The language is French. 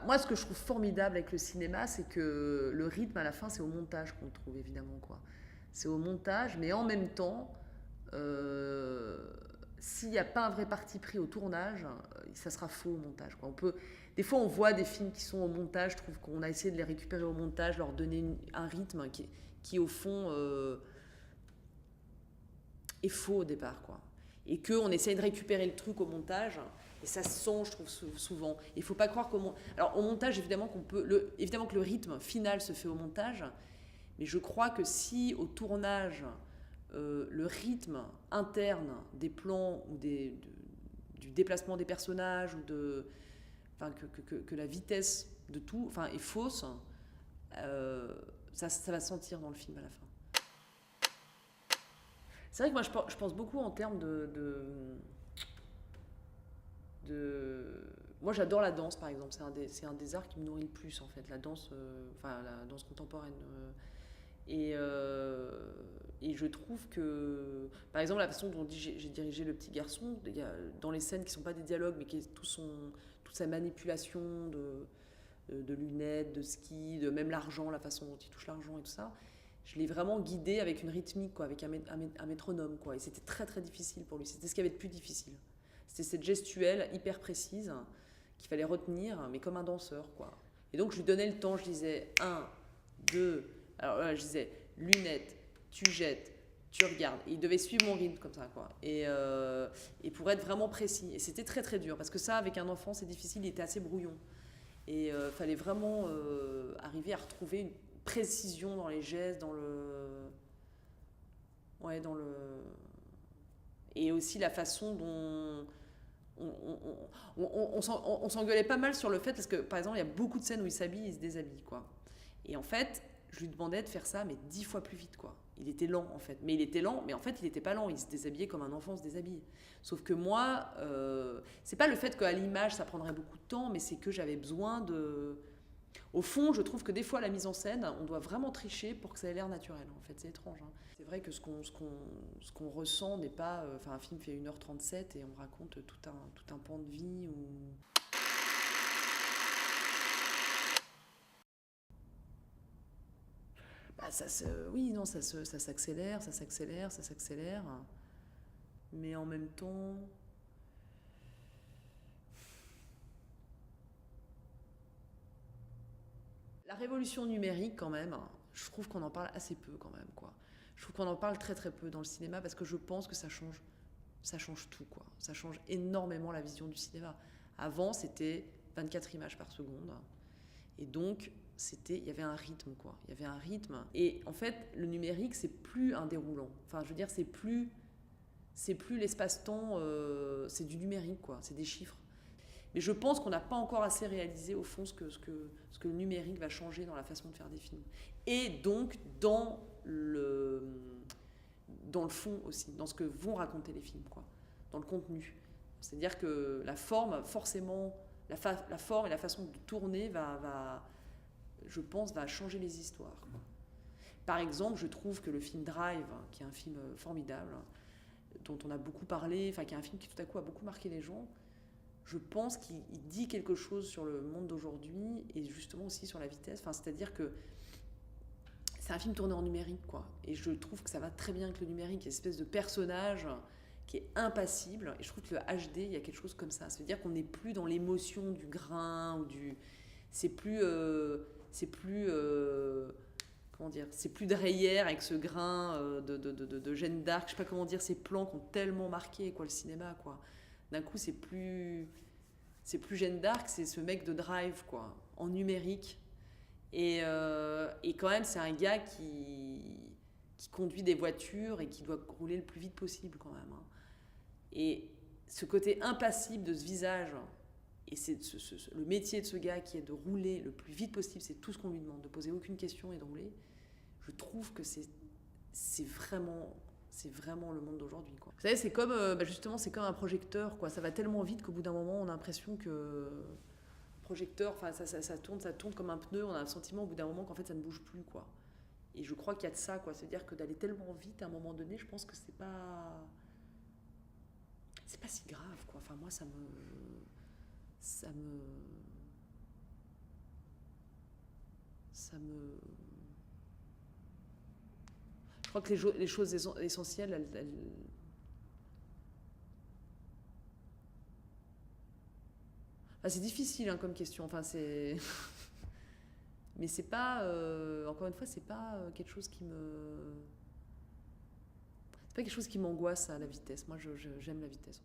Moi, ce que je trouve formidable avec le cinéma, c'est que le rythme à la fin, c'est au montage qu'on le trouve évidemment, quoi. C'est au montage, mais en même temps, euh, s'il n'y a pas un vrai parti pris au tournage, ça sera faux au montage, quoi. Des fois, on voit des films qui sont au montage, je trouve qu'on a essayé de les récupérer au montage, leur donner un rythme qui au fond, est faux au départ, quoi. Et qu'on essaye de récupérer le truc au montage, et ça se sent, je trouve, souvent. Il ne faut pas croire qu'au montage. Alors, au montage, évidemment, évidemment que le rythme final se fait au montage, mais je crois que si au tournage, le rythme interne des plans ou du déplacement des personnages, ou enfin, que la vitesse de tout enfin, est fausse, euh, ça va se sentir dans le film à la fin. C'est vrai que moi, je pense beaucoup en termes de... Moi, j'adore la danse, par exemple. C'est un des arts qui me nourrit le plus, en fait. La danse, enfin, la danse contemporaine. Et, euh, et je trouve que, par exemple, la façon dont j'ai dirigé le petit garçon, dans les scènes qui ne sont pas des dialogues, mais qui est toute sa manipulation de lunettes, de ski, de même l'argent, la façon dont il touche l'argent et tout ça, je l'ai vraiment guidé avec une rythmique, quoi, avec un métronome, quoi. Et c'était très très difficile pour lui. C'était ce qu'il y avait de plus difficile. C'était cette gestuelle hyper précise qu'il fallait retenir, mais comme un danseur, quoi. Et donc je lui donnais le temps, je disais un, 2, alors là je disais lunettes, tu jettes, tu regardes. Et il devait suivre mon rythme comme ça, quoi. Et pour être vraiment précis. Et c'était très très dur, parce que ça, avec un enfant, c'est difficile, il était assez brouillon. Et il fallait vraiment arriver à retrouver une précision dans les gestes, dans le. Ouais, dans le. Et aussi la façon dont. On s'engueulait pas mal sur le fait, parce que par exemple, il y a beaucoup de scènes où il s'habille et il se déshabille, quoi. Et en fait, je lui demandais de faire ça, mais 10 fois plus vite, quoi. Il était lent, en fait. Mais il était lent, mais en fait, il n'était pas lent. Il se déshabillait comme un enfant se déshabille. Sauf que moi, c'est pas le fait qu'à l'image, ça prendrait beaucoup de temps, mais c'est que j'avais besoin de. Au fond, je trouve que des fois, la mise en scène, on doit vraiment tricher pour que ça ait l'air naturel. En fait, c'est étrange, hein. C'est vrai que ce qu'on ressent n'est pas. Enfin, un film fait 1h37 et on raconte tout un pan de vie. Oui, non, ça s'accélère, ça s'accélère, ça s'accélère. Mais en même temps, la révolution numérique, quand même, je trouve qu'on en parle assez peu, quand même, quoi. Je trouve qu'on en parle très très peu dans le cinéma, parce que je pense que ça change tout, quoi. Ça change énormément la vision du cinéma. Avant, c'était 24 images par seconde, et donc il y avait un rythme, quoi. Il y avait un rythme. Et en fait, le numérique, c'est plus un déroulant. Enfin, je veux dire, c'est plus l'espace-temps, c'est du numérique, quoi. C'est des chiffres. Mais je pense qu'on n'a pas encore assez réalisé au fond ce que le numérique va changer dans la façon de faire des films. Et donc dans le fond aussi, dans ce que vont raconter les films, quoi, dans le contenu. C'est-à-dire que la forme, forcément, la forme et la façon de tourner je pense, va changer les histoires, quoi. Par exemple, je trouve que le film Drive, qui est un film formidable, dont on a beaucoup parlé, enfin qui est un film qui tout à coup a beaucoup marqué les gens, je pense qu'il dit quelque chose sur le monde d'aujourd'hui et justement aussi sur la vitesse. Enfin, c'est-à-dire que c'est un film tourné en numérique, quoi. Et je trouve que ça va très bien avec le numérique. Il y a une espèce de personnage qui est impassible. Et je trouve que le HD, il y a quelque chose comme ça. Ça veut dire qu'on n'est plus dans l'émotion du grain ou du. C'est plus. C'est plus. Comment dire, c'est plus Dreyer avec ce grain de Jeanne d'Arc, je sais pas comment dire, ces plans qui ont tellement marqué, quoi, le cinéma, quoi. D'un coup, c'est plus Jeanne d'Arc, c'est ce mec de Drive, quoi, en numérique. Et quand même, c'est un gars qui conduit des voitures et qui doit rouler le plus vite possible, quand même, hein. Et ce côté impassible de ce visage, et c'est le métier de ce gars qui est de rouler le plus vite possible, c'est tout ce qu'on lui demande, de poser aucune question et de rouler. Je trouve que c'est vraiment le monde d'aujourd'hui, quoi. Vous savez, c'est comme justement, c'est comme un projecteur, quoi. Ça va tellement vite qu'au bout d'un moment, on a l'impression que projecteur, enfin ça tourne comme un pneu. On a le sentiment au bout d'un moment qu'en fait ça ne bouge plus, quoi. Et je crois qu'il y a de ça, quoi. C'est-à-dire que d'aller tellement vite à un moment donné, je pense que c'est pas si grave, quoi. Enfin moi ça me ça me... Je crois que les choses essentielles, Enfin, c'est difficile hein, comme question. Enfin, c'est... Mais c'est pas... encore une fois, c'est pas quelque chose qui me... C'est pas quelque chose qui m'angoisse à la vitesse. Moi, j'aime la vitesse.